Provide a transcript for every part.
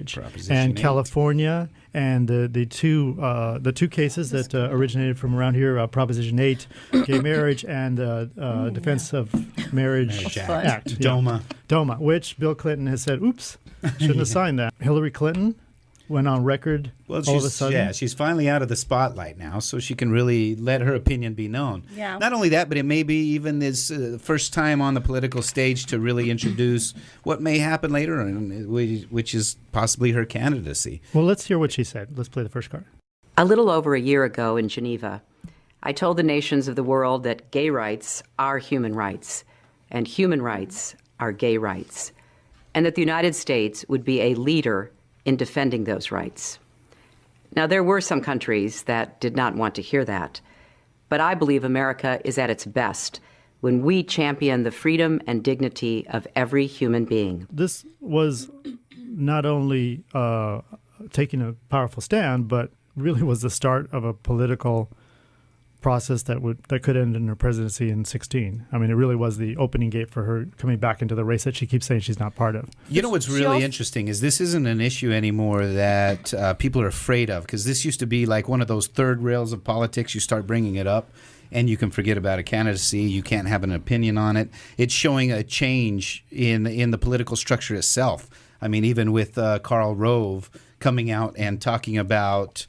marriage. Proposition And 8. California and the two cases that originated from around here, Proposition 8, gay marriage, and Defense of Marriage Act. Yeah. DOMA, which Bill Clinton has said, oops, shouldn't have signed that. Hillary Clinton went on record all of a sudden. Yeah, she's finally out of the spotlight now, so she can really let her opinion be known. Yeah. Not only that, but it may be even this first time on the political stage to really introduce what may happen later, which is possibly her candidacy. Well, let's hear what she said. Let's play the first card. A little over a year ago in Geneva, I told the nations of the world that gay rights are human rights, and human rights are gay rights, and that the United States would be a leader in defending those rights. Now, there were some countries that did not want to hear that, but I believe America is at its best when we champion the freedom and dignity of every human being. This was not only taking a powerful stand, but really was the start of a political process that could end in her presidency in 2016. I mean, it really was the opening gate for her coming back into the race that she keeps saying she's not part of. You know what's really interesting is this isn't an issue anymore that people are afraid of, because this used to be like one of those third rails of politics. You start bringing it up and you can forget about a candidacy. You can't have an opinion on it. It's showing a change in the political structure itself. I mean, even with Karl Rove coming out and talking about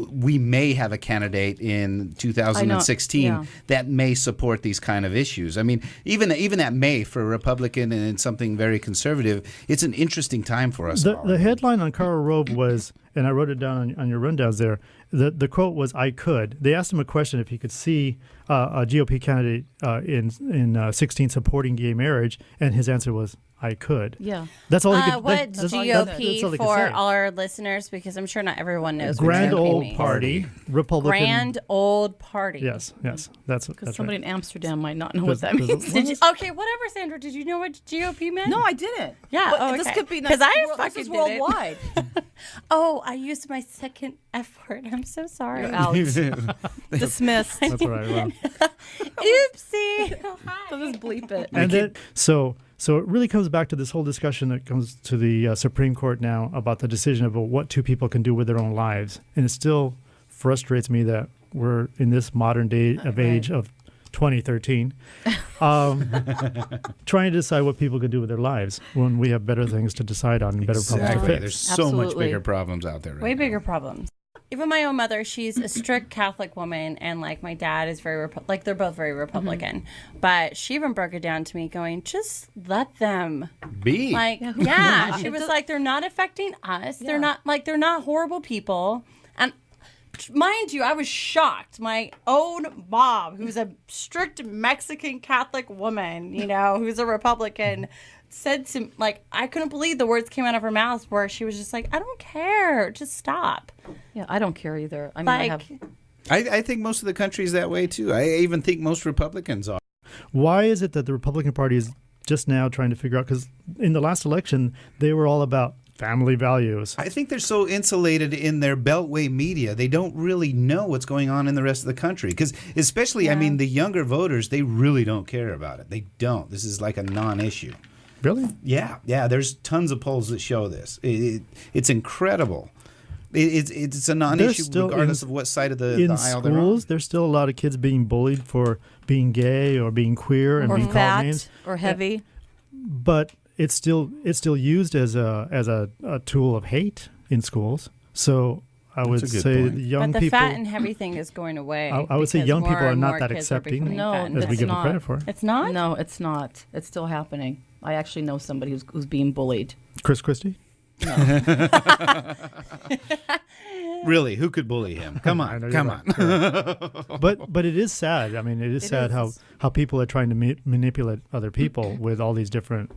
we may have a candidate in 2016 that may support these kind of issues. I mean, even that may for a Republican and something very conservative, it's an interesting time for us. The headline on Karl Rove was, and I wrote it down on your rundowns there, the quote was, "I could." They asked him a question if he could see a GOP candidate in 16 supporting gay marriage, and his answer was, "I could." Yeah. That's all he could. What that's GOP all he could for say. all our listeners, because I'm sure not everyone knows Grand what GOP Old means. Party, Republican. Grand Old Party. Yes. That's somebody right. in Amsterdam might not know what that means. Okay, whatever, Sandra. Did you know what GOP meant? No, I didn't. Yeah. But Oh, this okay. could be because I this fucking is did it. worldwide. Oh, I used my second F word. I'm so sorry. You're out. Dismissed. That's what I wrote. Oopsie. So just bleep it. And then, so it really comes back to this whole discussion that comes to the Supreme Court now about the decision about what two people can do with their own lives. And it still frustrates me that we're in this modern day of age of 2013 trying to decide what people can do with their lives when we have better things to decide on and better problems to fix. There's so much bigger problems out there. Way bigger problems. Even my own mother, she's a strict Catholic woman, and like my dad is very they're both very Republican. But she even broke it down to me, going, "Just let them be." Like, yeah, she was like, "They're not affecting us. Yeah. They're not horrible people." And mind you, I was shocked. My own mom, who's a strict Mexican Catholic woman, who's a Republican, said to, like, I couldn't believe the words came out of her mouth where she was just like, "I don't care. Just stop." Yeah, I don't care either. I mean, I think most of the country is that way too. I even think most Republicans are. Why is it that the Republican Party is just now trying to figure out, because in the last election, they were all about family values. I think they're so insulated in their beltway media. They don't really know what's going on in the rest of the country. Because especially, I mean, the younger voters, they really don't care about it. They don't. This is like a non-issue. Really? Yeah. There's tons of polls that show this. It's incredible. It's a non-issue regardless of what side of the aisle they're on. In schools, there's still a lot of kids being bullied for being gay or being queer and being called names. Or heavy. But it's still used as a tool of hate in schools. So I would say young people. But the fat and heavy thing is going away. I would say young people are not that accepting as we give them credit for. It's not? No, it's not. It's still happening. I actually know somebody who's being bullied. Chris Christie? No. Really, who could bully him? Come on. But it is sad. I mean, it is sad how people are trying to manipulate other people with all these different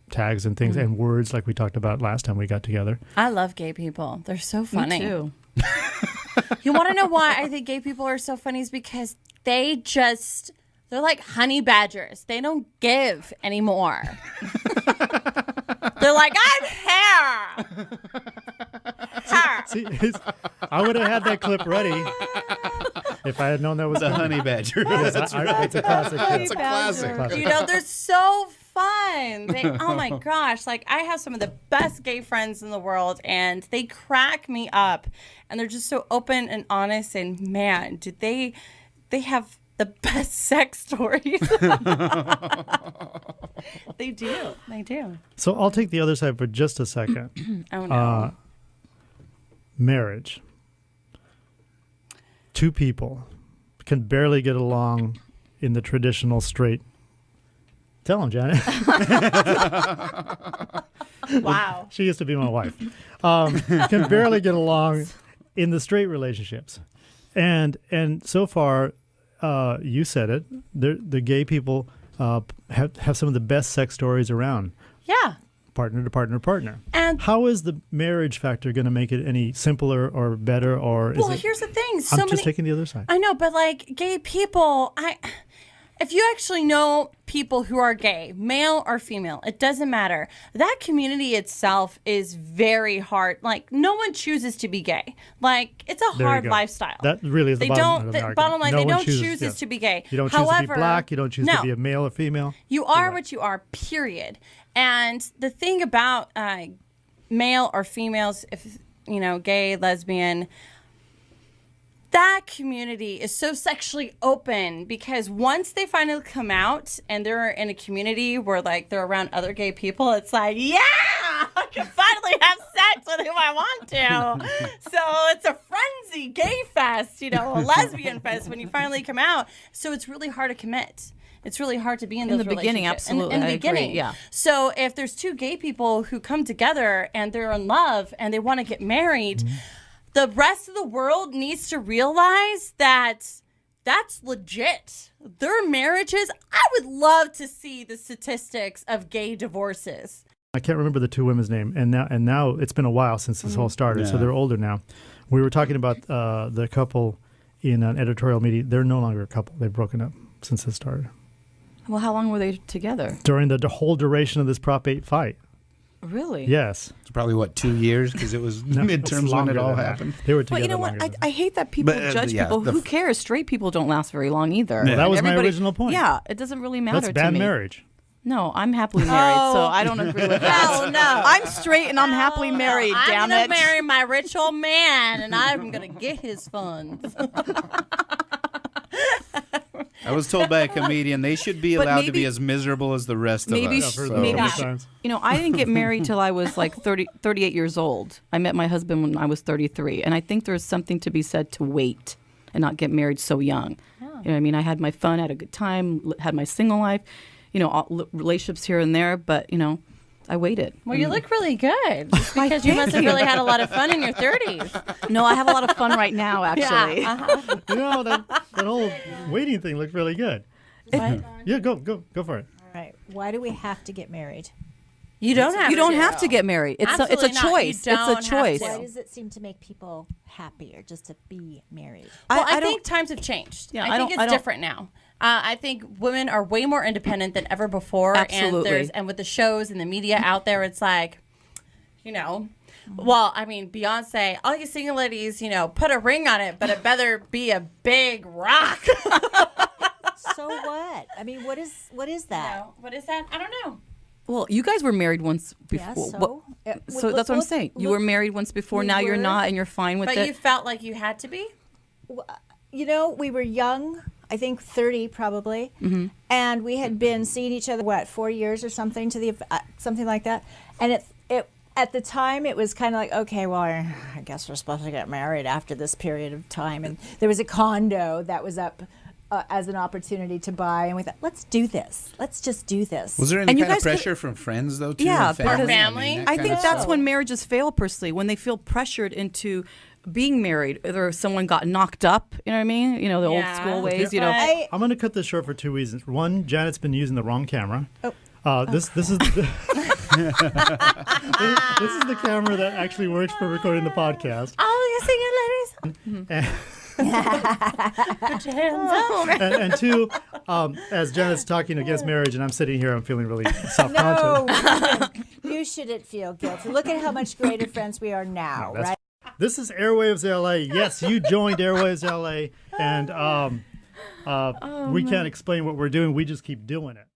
tags and things and words, like we talked about last time we got together. I love gay people. They're so funny. Me too. You want to know why I think gay people are so funny? Is because they're like honey badgers. They don't give anymore. They're like, I'm hair. See, I would have had that clip ready if I had known that was a honey badger. Yes, it's a classic. It's a classic. They're so fun. Oh my gosh. Like, I have some of the best gay friends in the world, and they crack me up. And they're just so open and honest. And man, they have the best sex stories. They do. They do. So I'll take the other side for just a second. Oh, no. Marriage. Two people can barely get along in the traditional straight. Tell him, Janet. Wow. She used to be my wife. Can barely get along in the straight relationships. And so far, you said it, the gay people have some of the best sex stories around. Yeah. Partner to partner to partner. And how is the marriage factor going to make it any simpler or better? Or is here's the thing. I'm just taking the other side. I know, but like gay people, if you actually know people who are gay, male or female, it doesn't matter. That community itself is very hard. Like, no one chooses to be gay. Like, it's a hard lifestyle. That really is the bottom line. The bottom line, no they one don't choose to be gay. You don't choose to be black. You don't choose to be a male or female. You are what you are, period. And the thing about male or females, if gay, lesbian, that community is so sexually open because once they finally come out and they're in a community where like they're around other gay people, it's like, yeah, I can finally have sex with who I want to. So it's a frenzy, gay fest, a lesbian fest when you finally come out. So it's really hard to commit. It's really hard to be in those the beginning, relationships. absolutely. In the beginning, agree, yeah. So if there's two gay people who come together and they're in love and they want to get married, the rest of the world needs to realize that that's legit. Their marriages, I would love to see the statistics of gay divorces. I can't remember the two women's name, and now it's been a while since this all started, so they're older now. We were talking about the couple in an editorial meeting. They're no longer a couple. They've broken up since it started. Well, how long were they together? During the whole duration of this Prop 8 fight. Really? Yes. It's probably, 2 years? Because it was midterms when it all happened. They were together. But you know what? I hate that people judge people. Who cares? Straight people don't last very long either. Well, that was my original point. Yeah, it doesn't really matter to me. That's bad marriage. No, I'm happily married, so I don't agree with that. No. I'm straight and I'm happily married, damn it. I'm going to marry my rich old man, and I'm going to get his funds. I was told by a comedian they should be allowed to be as miserable as the rest of us. I didn't get married till I was like 38 years old. I met my husband when I was 33, and I think there's something to be said to wait and not get married so young. You know what I mean? I had my fun, had a good time, had my single life, relationships here and there, but I waited. Well, you look really good because you must have really had a lot of fun in your 30s. No, I have a lot of fun right now, actually. Yeah, that whole waiting thing looked really good. Yeah, go for it. All right. Why do we have to get married? You don't have to get married. It's a choice. It's a choice. Why does it seem to make people happier just to be married? Well, I think times have changed. Yeah, I think it's different now. I think women are way more independent than ever before. Absolutely. And with the shows and the media out there, it's like, well, I mean, Beyonce, all you single ladies, put a ring on it, but it better be a big rock. So what? I mean, what is that? What is that? I don't know. Well, you guys were married once before. Yeah, so that's what I'm saying. You were married once before. Now you're not, and you're fine with it. But you felt like you had to be? We were young. I think 30 probably, and we had been seeing each other 4 years or something something like that. And it at the time it was kind of like, okay, well, I guess we're supposed to get married after this period of time. And there was a condo that was up as an opportunity to buy, and we thought, let's do this. Let's just do this. Was there any kind of pressure from friends though? Too, yeah, family. I think that's when marriages fail, personally, when they feel pressured into being married, or someone got knocked up, you know what I mean? The old school ways, I'm going to cut this short for two reasons. One, Janet's been using the wrong camera. This is the, this is the camera that actually works for recording the podcast. Oh, you singing ladies. Put your hands up. And two, as Janet's talking against marriage and I'm sitting here, I'm feeling really self-conscious. No, you shouldn't feel guilty. Look at how much greater friends we are now, right? This is AirwavesLA. Yes, you joined AirwavesLA, and we can't explain what we're doing. We just keep doing it.